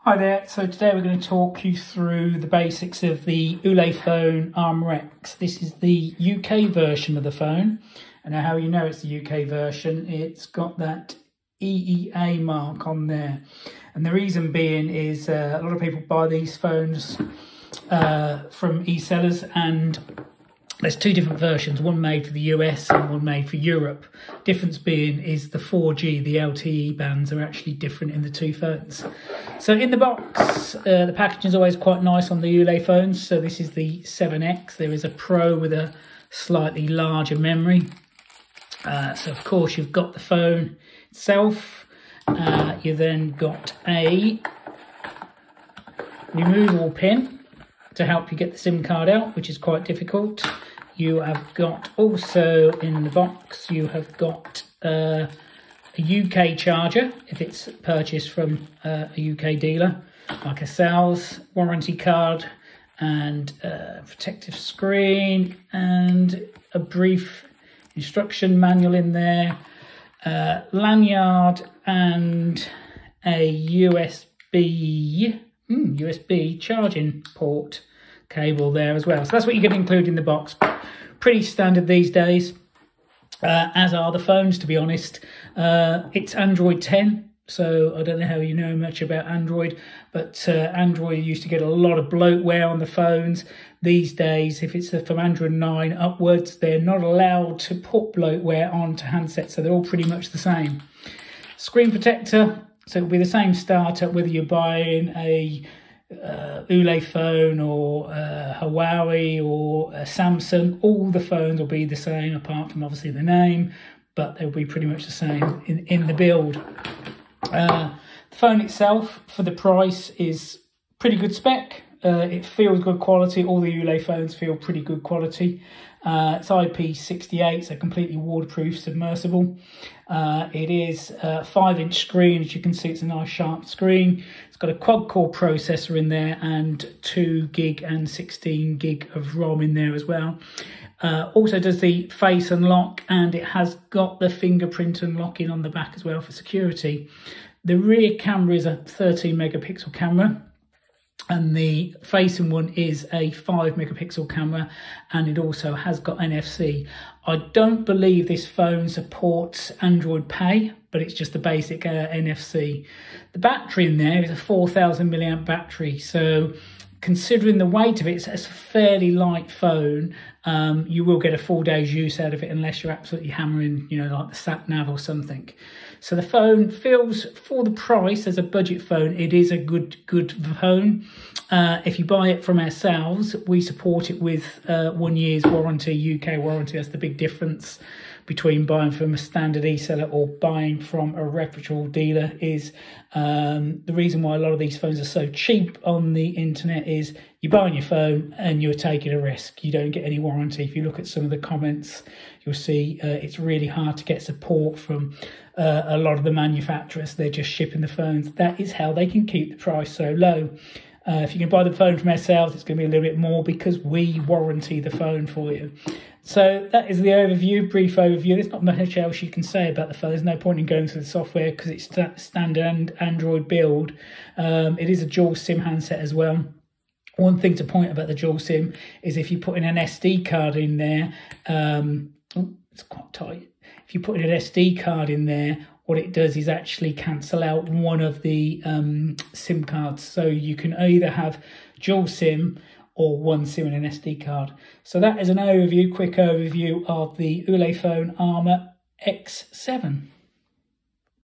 Hi there, so today we're going to talk you through the basics of the Ulefone Armor X. This is the UK version of the phone, and how you know it's the UK version, it's got that EEA mark on there. And the reason being is a lot of people buy these phones from e-sellers, and there's two different versions, one made for the US and one made for Europe. Difference being is the 4G, the LTE bands are actually different in the two phones. So in the box, the packaging is always quite nice on the Ulefone. So this is the 7X. There is a Pro with a slightly larger memory. So of course you've got the phone itself. You then got a removable pin to help you get the SIM card out, which is quite difficult. You have got also in the box, you have got a UK charger if it's purchased from a UK dealer, like a sales warranty card, and a protective screen, and a brief instruction manual in there, lanyard, and a USB charging port cable there as well. So that's what you can include in the box. Pretty standard these days, as are the phones, to be honest. It's Android 10, so I don't know how you know much about Android, but Android used to get a lot of bloatware on the phones. These days, if it's from Android 9 upwards, they're not allowed to put bloatware onto handsets, so they're all pretty much the same. Screen protector, so it'll be the same startup whether you're buying a Ulefone or Huawei or Samsung. All the phones will be the same apart from obviously the name, but they'll be pretty much the same in the build. The phone itself, for the price, is pretty good spec. It feels good quality. All the Ulefone feel pretty good quality. It's IP68, so completely waterproof, submersible. It is a 5-inch screen. As you can see, it's a nice sharp screen. It's got a quad-core processor in there and 2 gig and 16 gig of ROM in there as well. Also does the face unlock, and it has got the fingerprint unlocking on the back as well for security. The rear camera is a 13 megapixel camera, and the facing one is a 5 megapixel camera, and it also has got NFC. I don't believe this phone supports Android Pay, but it's just the basic NFC. The battery in there is a 4,000 milliamp battery, so considering the weight of it, it's a fairly light phone. You will get a full day's use out of it unless you're absolutely hammering, you know, like the sat nav or something. So the phone feels, for the price as a budget phone, it is a good phone. If you buy it from ourselves, we support it with 1 year's warranty, UK warranty. That's the big difference between buying from a standard e-seller or buying from a reputable dealer. Is the reason why a lot of these phones are so cheap on the internet is you're buying your phone and you're taking a risk. You don't get any warranty. If you look at some of the comments, you'll see it's really hard to get support from a lot of the manufacturers. They're just shipping the phones. That is how they can keep the price so low. If you can buy the phone from ourselves, it's going to be a little bit more because we warranty the phone for you. So that is the overview, brief overview. There's not much else you can say about the phone. There's no point in going through the software because it's standard Android build. It is a dual SIM handset as well. One thing to point about the dual SIM is if you put in an SD card in there, it's quite tight. If you put in an SD card in there, what it does is actually cancel out one of the SIM cards. So you can either have dual SIM or one SIM and an SD card. So that is an overview, quick overview of the Ulefone Armor X7.